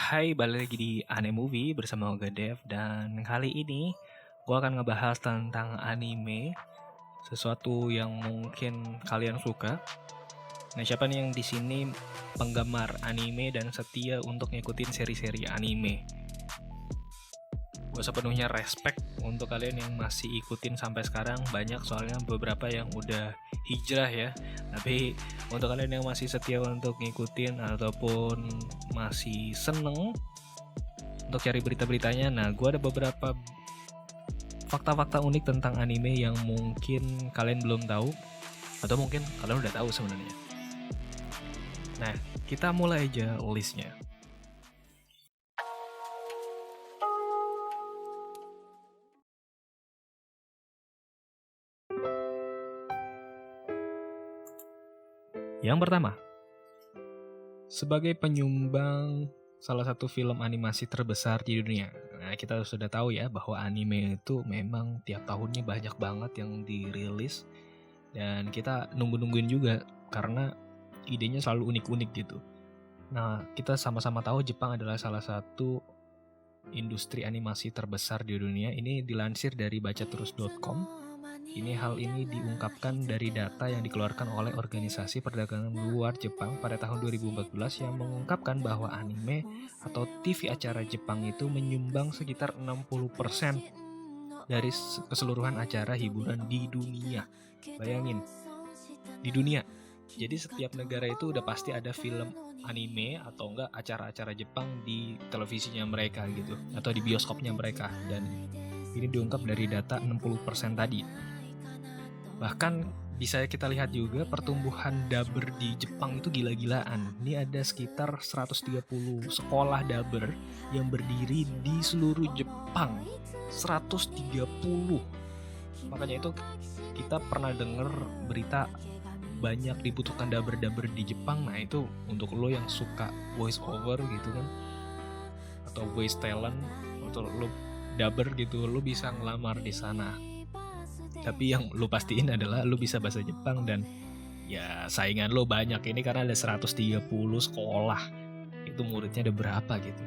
Hai, balik lagi di Ane Movie bersama Oga Dev. Dan kali ini gue akan ngebahas tentang anime, sesuatu yang mungkin kalian suka. Nah, siapa nih yang di sini penggemar anime dan setia untuk ngikutin seri-seri anime? Gue sepenuhnya respect untuk kalian yang masih ikutin sampai sekarang. Banyak soalnya beberapa yang udah hijrah ya. Tapi untuk kalian yang masih setia untuk ngikutin ataupun masih seneng untuk cari berita-beritanya, nah gue ada beberapa fakta-fakta unik tentang anime yang mungkin kalian belum tahu, atau mungkin kalian udah tahu sebenarnya. Nah, kita mulai aja listnya. Yang pertama, sebagai penyumbang salah satu film animasi terbesar di dunia. Nah, kita sudah tahu ya bahwa anime itu memang tiap tahunnya banyak banget yang dirilis. Dan kita nunggu-nungguin juga karena idenya selalu unik-unik gitu. Nah, kita sama-sama tahu Jepang adalah salah satu industri animasi terbesar di dunia. Ini dilansir dari bacaterus.com. Hal ini diungkapkan dari data yang dikeluarkan oleh Organisasi Perdagangan Luar Jepang pada tahun 2014 yang mengungkapkan bahwa anime atau TV acara Jepang itu menyumbang sekitar 60% dari keseluruhan acara hiburan di dunia. Bayangin, di dunia. Jadi setiap negara itu udah pasti ada film anime atau enggak acara-acara Jepang di televisinya mereka gitu, atau di bioskopnya mereka. Dan ini diungkap dari data 60% tadi. Bahkan bisa kita lihat juga pertumbuhan dubber di Jepang itu gila-gilaan. Ini ada sekitar 130 sekolah dubber yang berdiri di seluruh Jepang. 130. Makanya itu kita pernah dengar berita banyak dibutuhkan dubber-dubber di Jepang. Nah, itu untuk lo yang suka voice over gitu kan, atau voice talent, atau lo dubber gitu, lo bisa ngelamar di sana. Tapi yang lo pastiin adalah lo bisa bahasa Jepang dan ya saingan lo banyak ini karena ada 130 sekolah. Itu muridnya ada berapa gitu.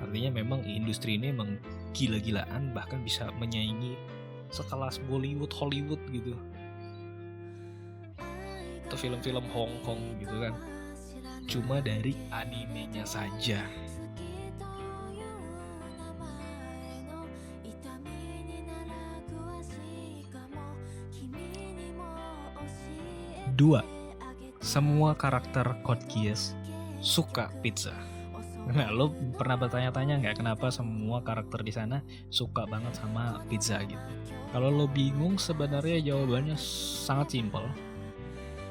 Artinya memang industri ini emang gila-gilaan, bahkan bisa menyaingi sekelas Bollywood, Hollywood gitu. Atau film-film Hong Kong gitu kan. Cuma dari animenya saja. Dua, semua karakter Code Geass suka pizza. Nah, lo pernah bertanya-tanya nggak kenapa semua karakter di sana suka banget sama pizza gitu? Kalau lo bingung, sebenarnya jawabannya sangat simpel.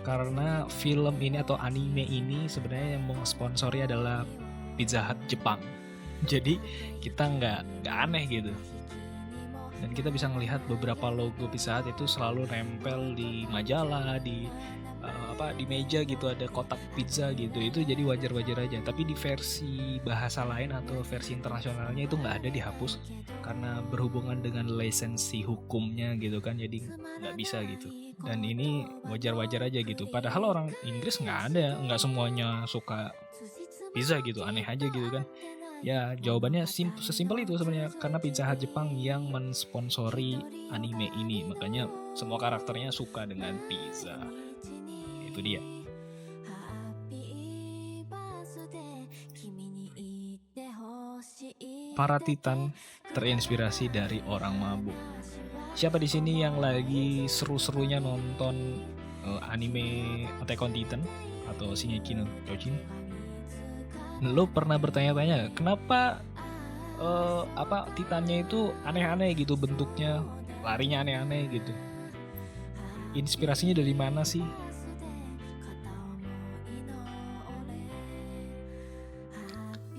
Karena film ini atau anime ini sebenarnya yang mensponsori adalah Pizza Hut Jepang. Jadi kita nggak aneh gitu. Dan kita bisa melihat beberapa logo Pizza Hut itu selalu nempel di majalah, di meja gitu, ada kotak pizza gitu. Itu jadi wajar-wajar aja. Tapi di versi bahasa lain atau versi internasionalnya itu nggak ada, dihapus karena berhubungan dengan lisensi hukumnya gitu kan. Jadi nggak bisa gitu. Dan ini wajar-wajar aja gitu. Padahal orang Inggris nggak semuanya suka pizza gitu, aneh aja gitu kan. Ya jawabannya sesimpel itu sebenarnya, karena Pizza Hut Jepang yang mensponsori anime ini, makanya semua karakternya suka dengan pizza. Itu dia. Para Titan terinspirasi dari orang mabuk. Siapa di sini yang lagi seru-serunya nonton anime Attack on Titan atau Shingeki no Kyojin? Lo pernah bertanya-tanya kenapa Titannya itu aneh-aneh gitu bentuknya, larinya aneh-aneh gitu. Inspirasinya dari mana sih?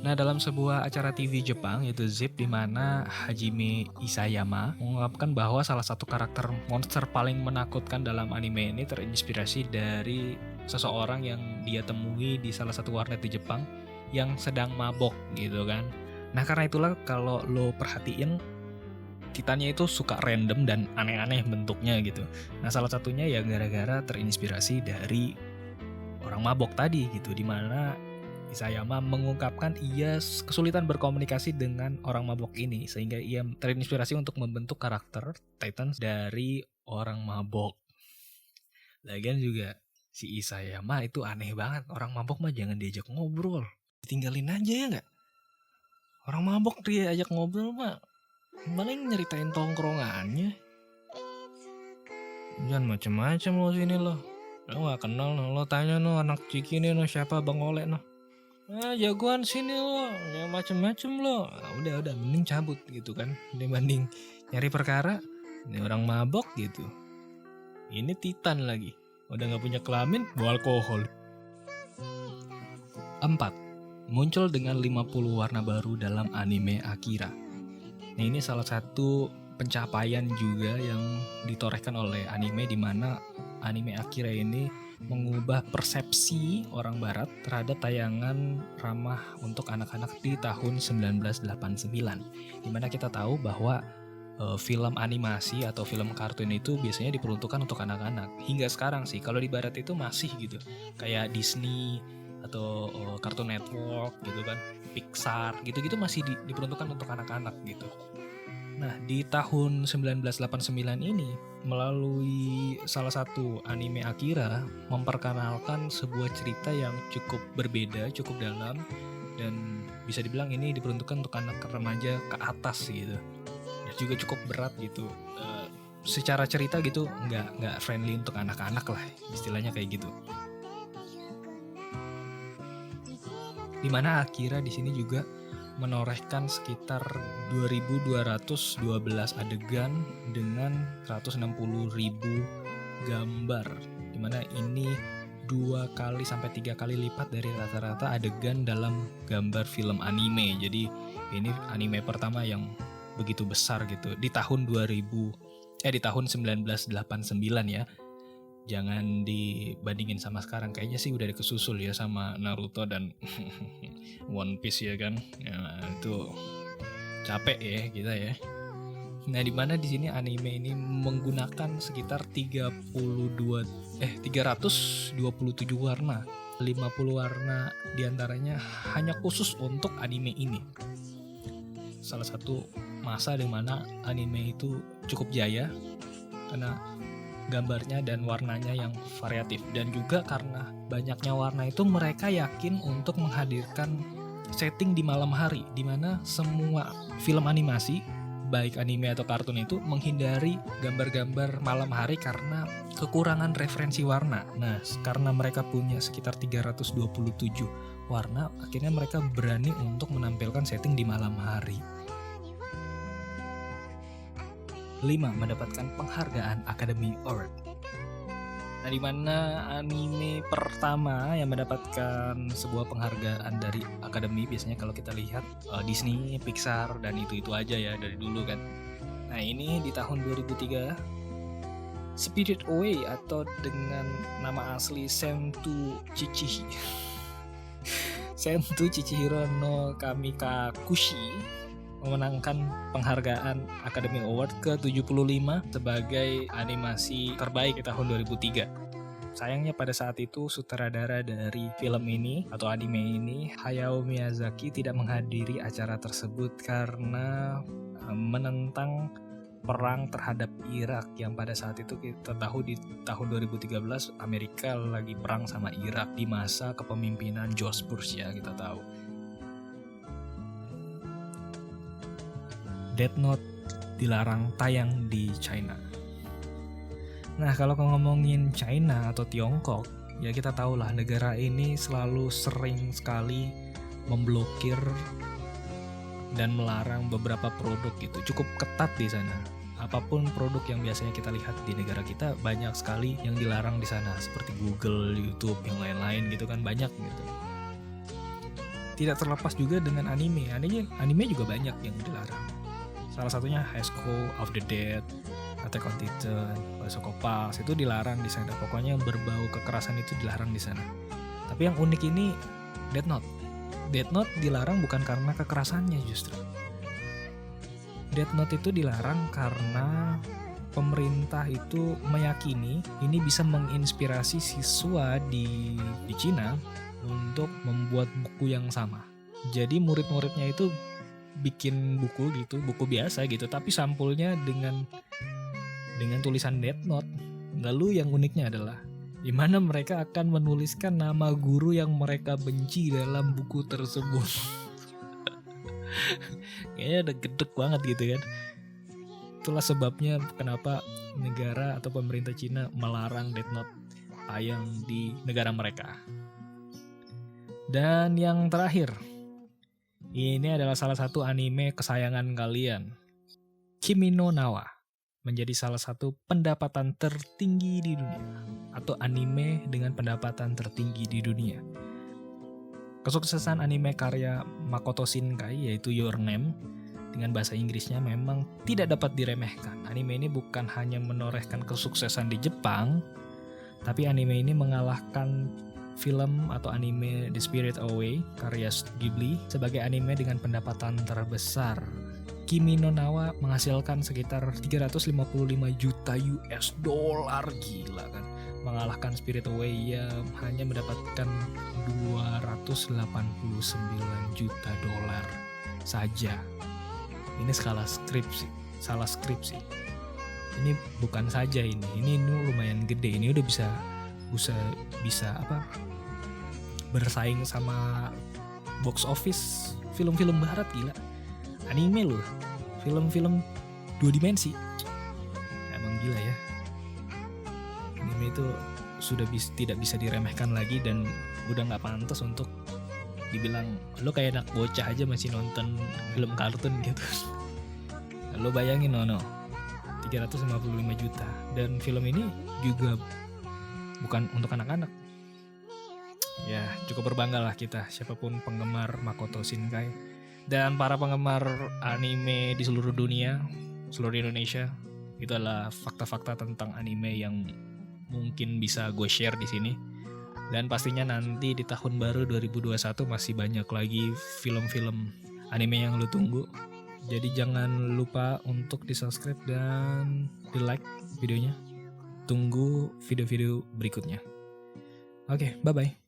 Nah, dalam sebuah acara TV Jepang yaitu ZIP, di mana Hajime Isayama mengungkapkan bahwa salah satu karakter monster paling menakutkan dalam anime ini terinspirasi dari seseorang yang dia temui di salah satu warnet di Jepang yang sedang mabok gitu kan. Nah, karena itulah kalau lo perhatiin Titannya itu suka random dan aneh-aneh bentuknya gitu. Nah, salah satunya ya gara-gara terinspirasi dari orang mabok tadi gitu, dimana Isayama mengungkapkan ia kesulitan berkomunikasi dengan orang mabok ini sehingga ia terinspirasi untuk membentuk karakter Titans dari orang mabok. Lagian juga si Isayama itu aneh banget, orang mabok mah jangan diajak ngobrol, tinggalin aja ya nggak? Orang mabok dia ajak ngobrol mah paling nyeritain tongkrongannya. Jangan macem-macem lo sini lo gak kenal no, lo tanya no anak Ciki nih no siapa Bang Oleh no. Jagoan sini lo, yang macem-macem lo. Udah mending cabut gitu kan, dibanding nyari perkara. Ini orang mabok gitu. Ini Titan lagi, udah nggak punya kelamin, bawa alkohol. 4. Muncul dengan 50 warna baru dalam anime Akira. Nah, ini salah satu pencapaian juga yang ditorehkan oleh anime, di mana anime Akira ini mengubah persepsi orang barat terhadap tayangan ramah untuk anak-anak di tahun 1989. Dimana kita tahu bahwa film animasi atau film kartun itu biasanya diperuntukkan untuk anak-anak. Hingga sekarang sih, kalau di barat itu masih gitu. Kayak Disney atau Cartoon Network gitu kan, Pixar gitu-gitu masih diperuntukkan untuk anak-anak gitu. Nah, di tahun 1989 ini, melalui salah satu anime Akira, memperkenalkan sebuah cerita yang cukup berbeda, cukup dalam, dan bisa dibilang ini diperuntukkan untuk anak remaja ke atas gitu. Ya, juga cukup berat gitu. Secara cerita gitu, nggak friendly untuk anak-anak lah, istilahnya kayak gitu. Dimana Akira di sini juga menorehkan sekitar 2.212 adegan dengan 160.000 gambar, dimana ini 2-3 kali lipat dari rata-rata adegan dalam gambar film anime. Jadi ini anime pertama yang begitu besar gitu di tahun 1989 ya. Jangan dibandingin sama sekarang, kayaknya sih udah dikesusul ya sama Naruto dan One Piece ya kan. Ya, itu capek ya kita ya. Nah, dimana di sini anime ini menggunakan sekitar 327 warna. 50 warna diantaranya hanya khusus untuk anime ini. Salah satu masa di mana anime itu cukup jaya karena gambarnya dan warnanya yang variatif, dan juga karena banyaknya warna itu mereka yakin untuk menghadirkan setting di malam hari, di mana semua film animasi baik anime atau kartun itu menghindari gambar-gambar malam hari karena kekurangan referensi warna. Nah, karena mereka punya sekitar 327 warna, akhirnya mereka berani untuk menampilkan setting di malam hari. 5. Mendapatkan penghargaan Academy Award. Nah, di mana anime pertama yang mendapatkan sebuah penghargaan dari Academy, biasanya kalau kita lihat Disney, Pixar, dan itu aja ya dari dulu kan. Nah, ini di tahun 2003 Spirit Away atau dengan nama asli Sentu Chichihiro no Kamikakushi memenangkan penghargaan Academy Award ke-75 sebagai animasi terbaik di tahun 2003. Sayangnya pada saat itu sutradara dari film ini atau anime ini, Hayao Miyazaki, tidak menghadiri acara tersebut karena menentang perang terhadap Irak yang pada saat itu kita tahu di tahun 2013 Amerika lagi perang sama Irak di masa kepemimpinan George Bush ya, kita tahu. Death Note dilarang tayang di China. Nah, kalau ngomongin China atau Tiongkok, ya kita tahu lah negara ini selalu sering sekali memblokir dan melarang beberapa produk gitu. Cukup ketat di sana. Apapun produk yang biasanya kita lihat di negara kita, banyak sekali yang dilarang di sana, seperti Google, YouTube, yang lain-lain gitu kan, banyak gitu. Tidak terlepas juga dengan anime. Anime juga banyak yang dilarang. Salah satunya High School of the Dead, Attack on Titan, Psycho-Pass itu dilarang di sana. Pokoknya berbau kekerasan itu dilarang di sana. Tapi yang unik ini Death Note. Death Note dilarang bukan karena kekerasannya justru. Death Note itu dilarang karena pemerintah itu meyakini ini bisa menginspirasi siswa di Cina untuk membuat buku yang sama. Jadi murid-muridnya itu bikin buku gitu, buku biasa gitu, tapi sampulnya dengan tulisan Death Note. Lalu yang uniknya adalah di mana mereka akan menuliskan nama guru yang mereka benci dalam buku tersebut. Kayaknya udah gedek banget gitu kan. Itulah sebabnya kenapa negara atau pemerintah Cina melarang Death Note tayang di negara mereka. Dan yang terakhir, ini adalah salah satu anime kesayangan kalian. Kimi no Na wa menjadi salah satu pendapatan tertinggi di dunia, atau anime dengan pendapatan tertinggi di dunia. Kesuksesan anime karya Makoto Shinkai yaitu Your Name dengan bahasa Inggrisnya memang tidak dapat diremehkan. Anime ini bukan hanya menorehkan kesuksesan di Jepang, tapi anime ini mengalahkan film atau anime The Spirit Away karya Ghibli sebagai anime dengan pendapatan terbesar. Kimi no Na wa menghasilkan sekitar 355 juta US dollar, gila kan. Mengalahkan Spirit Away yang hanya mendapatkan 289 juta dolar saja. Ini salah skripsi. Ini bukan saja ini lumayan gede. Ini udah bisa bersaing sama box office film-film barat, gila. Anime loh, film-film 2 dimensi. Emang gila ya. Anime itu sudah tidak bisa diremehkan lagi dan udah nggak pantas untuk dibilang lo kayak anak bocah aja masih nonton film kartun gitu. Lo bayangin 355 juta, dan film ini juga bukan untuk anak-anak. Ya cukup berbanggalah kita, siapapun penggemar Makoto Shinkai dan para penggemar anime di seluruh dunia, seluruh Indonesia. Itu adalah fakta-fakta tentang anime yang mungkin bisa gue share di sini. Dan pastinya nanti di tahun baru 2021 masih banyak lagi film-film anime yang lu tunggu. Jadi jangan lupa untuk di-subscribe dan di-like videonya. Tunggu video-video berikutnya. Oke, bye-bye.